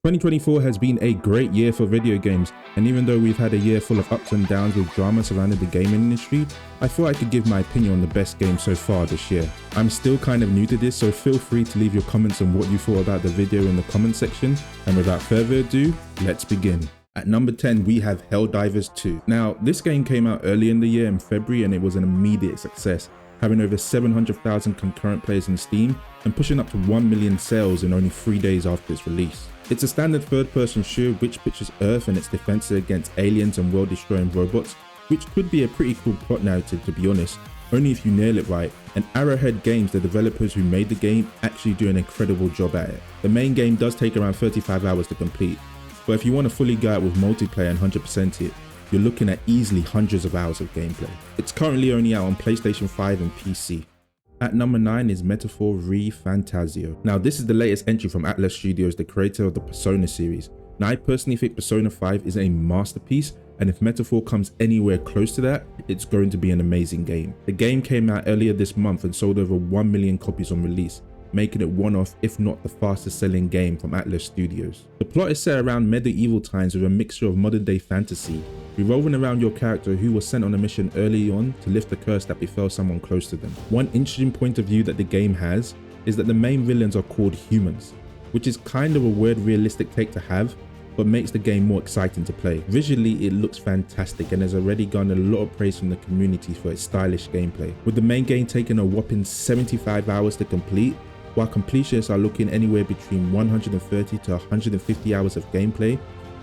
2024 has been a great year for video games, and even though we've had a year full of ups and downs with drama surrounding the gaming industry, I thought I could give my opinion on the best game so far this year. I'm still kind of new to this, so feel free to leave your comments on what you thought about the video in the comment section, and without further ado, let's begin. At number 10, we have Helldivers 2. Now, this game came out early in the year in February and it was an immediate success, having over 700,000 concurrent players in Steam and pushing up to 1 million sales in only 3 days after its release. It's a standard third-person shooter which pictures Earth and its defenses against aliens and world-destroying robots, which could be a pretty cool plot narrative to be honest, only if you nail it right, and Arrowhead Games, the developers who made the game, actually do an incredible job at it. The main game does take around 35 hours to complete, but if you want to fully go out with multiplayer and 100% it, you're looking at easily hundreds of hours of gameplay. It's currently only out on PlayStation 5 and PC. At number 9 is Metaphor ReFantazio. Now this is the latest entry from Atlas Studios, the creator of the Persona series. Now I personally think Persona 5 is a masterpiece, and if Metaphor comes anywhere close to that, it's going to be an amazing game. The game came out earlier this month and sold over 1 million copies on release, making it one of, if not the fastest selling game from Atlas Studios. The plot is set around medieval times with a mixture of modern day fantasy, revolving around your character who was sent on a mission early on to lift the curse that befell someone close to them. One interesting point of view that the game has is that the main villains are called humans, which is kind of a weird realistic take to have, but makes the game more exciting to play. Visually, it looks fantastic and has already garnered a lot of praise from the community for its stylish gameplay, with the main game taking a whopping 75 hours to complete, while completionists are looking anywhere between 130 to 150 hours of gameplay.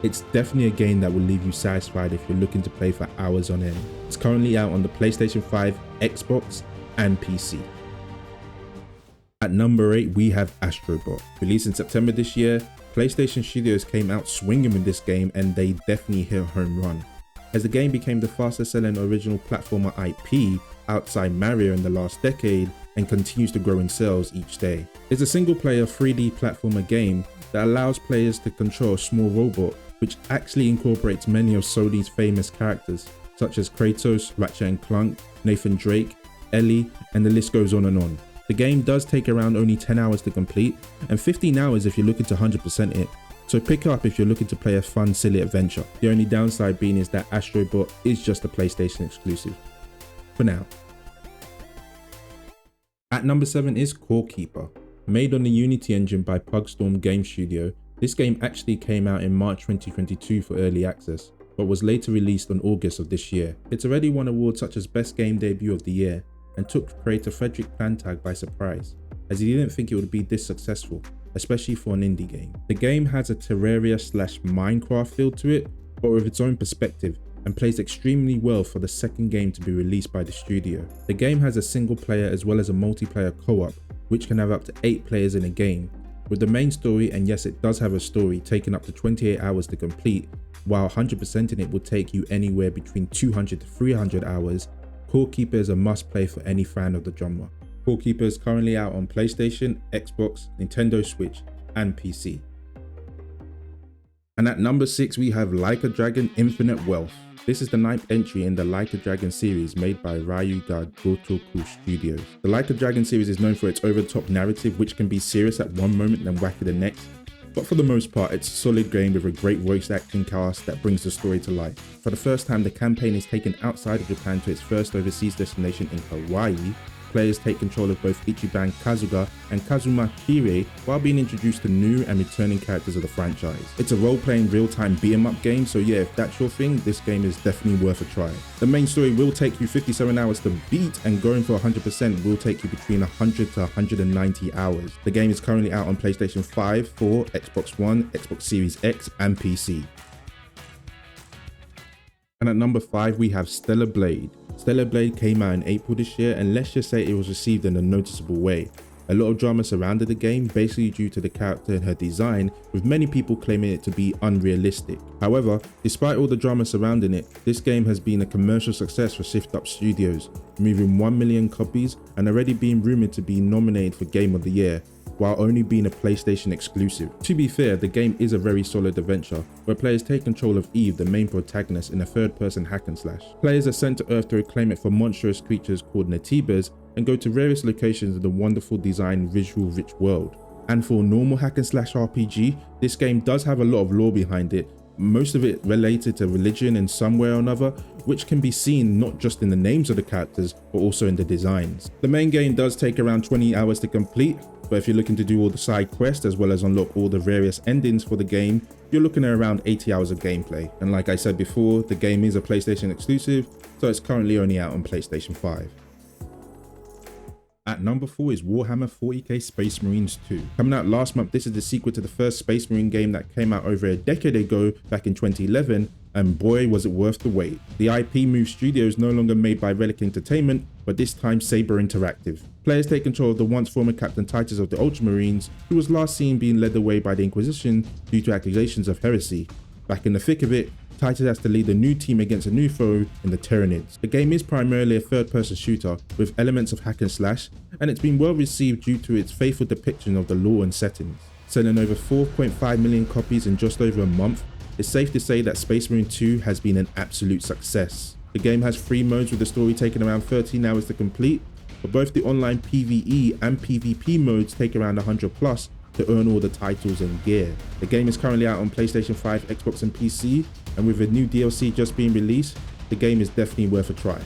It's definitely a game that will leave you satisfied if you're looking to play for hours on end. It's currently out on the PlayStation 5, Xbox, and PC. At number 8, we have Astro Bot. Released in September this year, PlayStation Studios came out swinging with this game and they definitely hit a home run, as the game became the fastest selling original platformer IP outside Mario in the last decade and continues to grow in sales each day. It's a single player 3D platformer game that allows players to control a small robot which actually incorporates many of Sony's famous characters such as Kratos, Ratchet & Clank, Nathan Drake, Ellie, and the list goes on and on. The game does take around only 10 hours to complete and 15 hours if you're looking to 100% it, so pick up if you're looking to play a fun silly adventure. The only downside being is that Astro Bot is just a PlayStation exclusive for now. At number 7 is Core Keeper. Made on the Unity engine by Pugstorm Game Studio, this game actually came out in March 2022 for early access, but was later released on August of this year. It's already won awards such as Best Game Debut of the Year and took creator Frederick Plantag by surprise, as he didn't think it would be this successful, especially for an indie game. The game has a Terraria/Minecraft feel to it, but with its own perspective, and plays extremely well for the second game to be released by the studio. The game has a single player as well as a multiplayer co-op, which can have up to 8 players in a game, with the main story, and yes it does have a story, taking up to 28 hours to complete, while 100% in it would take you anywhere between 200 to 300 hours. Core Keeper is a must play for any fan of the genre. Core Keeper is currently out on PlayStation, Xbox, Nintendo Switch, and PC. And at number 6 we have Like a Dragon Infinite Wealth. This is the 9th entry in the Like a Dragon series made by Ryuga Gotoku Studios. The Like a Dragon series is known for its over-the-top narrative which can be serious at one moment and wacky the next, but for the most part it's a solid game with a great voice acting cast that brings the story to life. For the first time, the campaign is taken outside of Japan to its first overseas destination in Hawaii. Players take control of both Ichiban Kazuga and Kazuma Kirei while being introduced to new and returning characters of the franchise. It's a role-playing real-time beat-em-up game, so yeah, if that's your thing, this game is definitely worth a try. The main story will take you 57 hours to beat, and going for 100% will take you between 100 to 190 hours. The game is currently out on PlayStation 5, 4, Xbox One, Xbox Series X, and PC. And at number 5 we have Stellar Blade. Stellar Blade came out in April this year, and let's just say it was received in a noticeable way. A lot of drama surrounded the game, basically due to the character and her design, with many people claiming it to be unrealistic. However, despite all the drama surrounding it, this game has been a commercial success for Shift Up Studios, moving 1 million copies and already being rumoured to be nominated for Game of the Year, while only being a PlayStation exclusive. To be fair, the game is a very solid adventure, where players take control of Eve, the main protagonist, in a third-person hack and slash. Players are sent to Earth to reclaim it from monstrous creatures called Netibas and go to various locations in the wonderful design visual rich world. And for a normal hack and slash RPG, this game does have a lot of lore behind it, most of it related to religion in some way or another, which can be seen not just in the names of the characters, but also in the designs. The main game does take around 20 hours to complete, but if you're looking to do all the side quests as well as unlock all the various endings for the game, you're looking at around 80 hours of gameplay. And like I said before, the game is a PlayStation exclusive, so it's currently only out on PlayStation 5. At number 4 is Warhammer 40k Space Marines 2. Coming out last month, this is the sequel to the first Space Marine game that came out over a decade ago back in 2011, and boy was it worth the wait. The IP Move Studio is no longer made by Relic Entertainment, but this time Saber Interactive. Players take control of the once former Captain Titus of the Ultramarines, who was last seen being led away by the Inquisition due to accusations of heresy. Back in the thick of it, Titus has to lead a new team against a new foe in the Tyranids. The game is primarily a third-person shooter with elements of hack and slash, and it's been well received due to its faithful depiction of the lore and settings. Selling over 4.5 million copies in just over a month, it's safe to say that Space Marine 2 has been an absolute success. The game has 3 modes with the story taking around 13 hours to complete, but both the online PvE and PvP modes take around 100 plus to earn all the titles and gear. The game is currently out on PlayStation 5, Xbox and PC, and with a new DLC just being released, the game is definitely worth a try.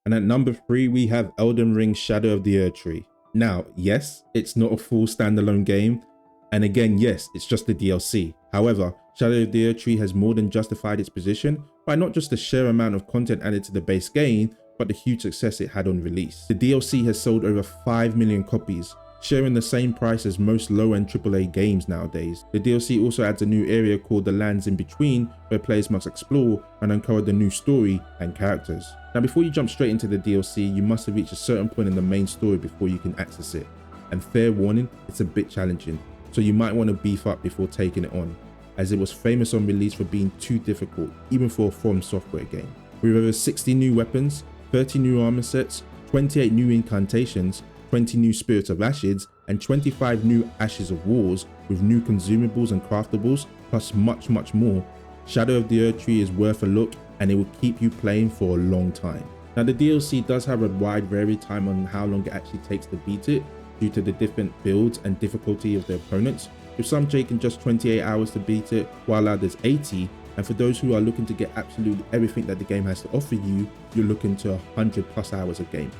And at number 3 we have Elden Ring Shadow of the Erdtree. Now, yes, it's not a full standalone game, and again, yes, it's just the DLC. However, Shadow of the Erdtree has more than justified its position by not just the sheer amount of content added to the base game, but the huge success it had on release. The DLC has sold over 5 million copies, sharing the same price as most low-end AAA games nowadays. The DLC also adds a new area called the Lands in Between, where players must explore and uncover the new story and characters. Now before you jump straight into the DLC, you must have reached a certain point in the main story before you can access it. And fair warning, it's a bit challenging, so you might want to beef up before taking it on, as it was famous on release for being too difficult, even for a From Software game. With over 60 new weapons, 30 new armor sets, 28 new incantations, 20 new Spirits of Ashes, and 25 new Ashes of Wars with new consumables and craftables, plus much more, Shadow of the Erdtree is worth a look, and it will keep you playing for a long time. Now the DLC does have a wide varied time on how long it actually takes to beat it, due to the different builds and difficulty of the opponents, with some taking just 28 hours to beat it, while others 80, and for those who are looking to get absolutely everything that the game has to offer you, you're looking to 100 plus hours of gameplay.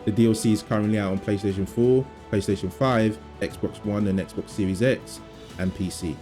The DLC is currently out on PlayStation 4, PlayStation 5, Xbox One and Xbox Series X, and PC.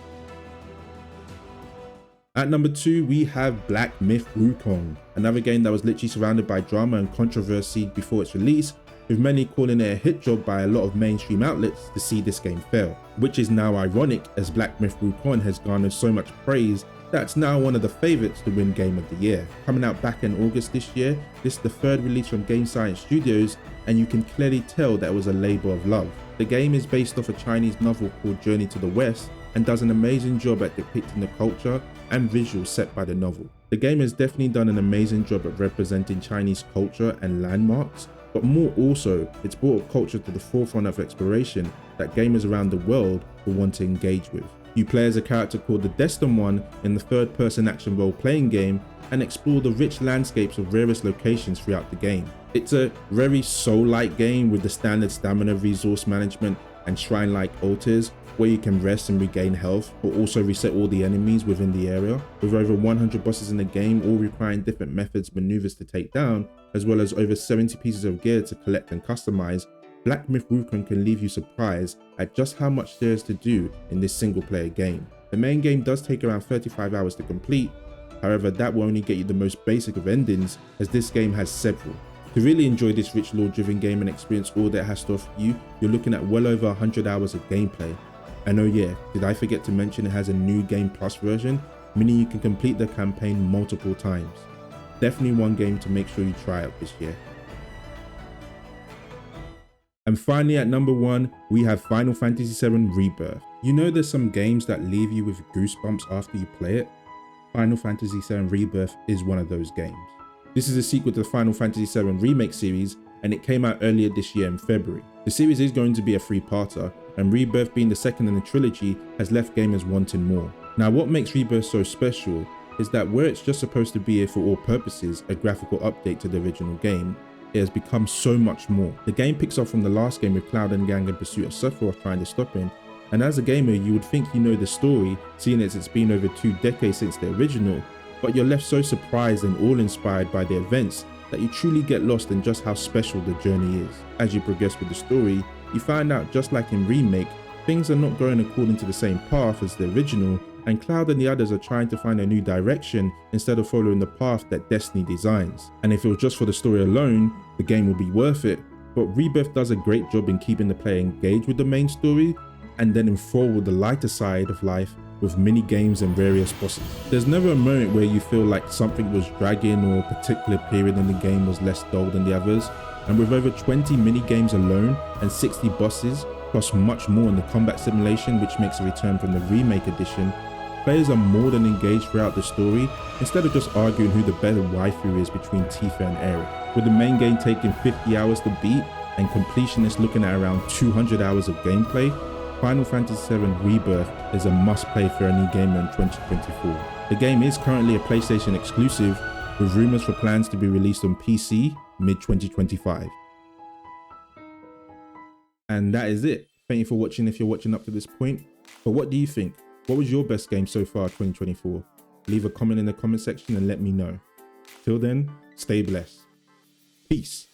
At number 2, we have Black Myth Wukong, another game that was literally surrounded by drama and controversy before its release, with many calling it a hit job by a lot of mainstream outlets to see this game fail, which is now ironic as Black Myth Wukong has garnered so much praise that it's now one of the favourites to win Game of the Year. Coming out back in August this year, this is the 3rd release from Game Science Studios, and you can clearly tell that it was a labour of love. The game is based off a Chinese novel called Journey to the West, and does an amazing job at depicting the culture and visuals set by the novel. The game has definitely done an amazing job at representing Chinese culture and landmarks, but more also, it's brought culture to the forefront of exploration that gamers around the world will want to engage with. You play as a character called the Destined One in the 3rd-person action role-playing game and explore the rich landscapes of various locations throughout the game. It's a very soul-like game with the standard stamina resource management and shrine-like altars where you can rest and regain health, but also reset all the enemies within the area. With over 100 bosses in the game, all requiring different methods, maneuvers to take down, as well as over 70 pieces of gear to collect and customize, Black Myth Wukong can leave you surprised at just how much there is to do in this single player game. The main game does take around 35 hours to complete, however that will only get you the most basic of endings, as this game has several. To really enjoy this rich lore driven game and experience all that it has to offer you, you're looking at well over 100 hours of gameplay. And oh yeah, did I forget to mention it has a new Game Plus version, meaning you can complete the campaign multiple times. Definitely one game to make sure you try out this year. And finally at number 1, we have Final Fantasy VII Rebirth. You know there's some games that leave you with goosebumps after you play it? Final Fantasy VII Rebirth is one of those games. This is a sequel to the Final Fantasy VII Remake series, and it came out earlier this year in February. The series is going to be a 3-parter, and Rebirth being the second in the trilogy has left gamers wanting more. Now what makes Rebirth so special is that where it's just supposed to be, for all purposes, a graphical update to the original game, it has become so much more. The game picks up from the last game with Cloud and gang in pursuit of Sephiroth trying to stop him, and as a gamer you would think you know the story, seeing as it's been over 2 decades since the original, but you're left so surprised and awe-inspired by the events that you truly get lost in just how special the journey is. As you progress with the story, you find out just like in Remake, things are not going according to the same path as the original, and Cloud and the others are trying to find a new direction instead of following the path that Destiny designs. And if it was just for the story alone, the game would be worth it, but Rebirth does a great job in keeping the player engaged with the main story and then enthralled with the lighter side of life with mini games and various bosses. There's never a moment where you feel like something was dragging or a particular period in the game was less dull than the others, and with over 20 mini games alone and 60 bosses, plus much more in the combat simulation which makes a return from the Remake edition, players are more than engaged throughout the story instead of just arguing who the better waifu is between Tifa and Aerith. With the main game taking 50 hours to beat and completionists looking at around 200 hours of gameplay, Final Fantasy VII Rebirth is a must-play for any gamer in 2024. The game is currently a PlayStation exclusive, with rumours for plans to be released on PC mid-2025. And that is it. Thank you for watching if you're watching up to this point. But what do you think? What was your best game so far 2024? Leave a comment in the comment section and let me know. Till then, stay blessed. Peace.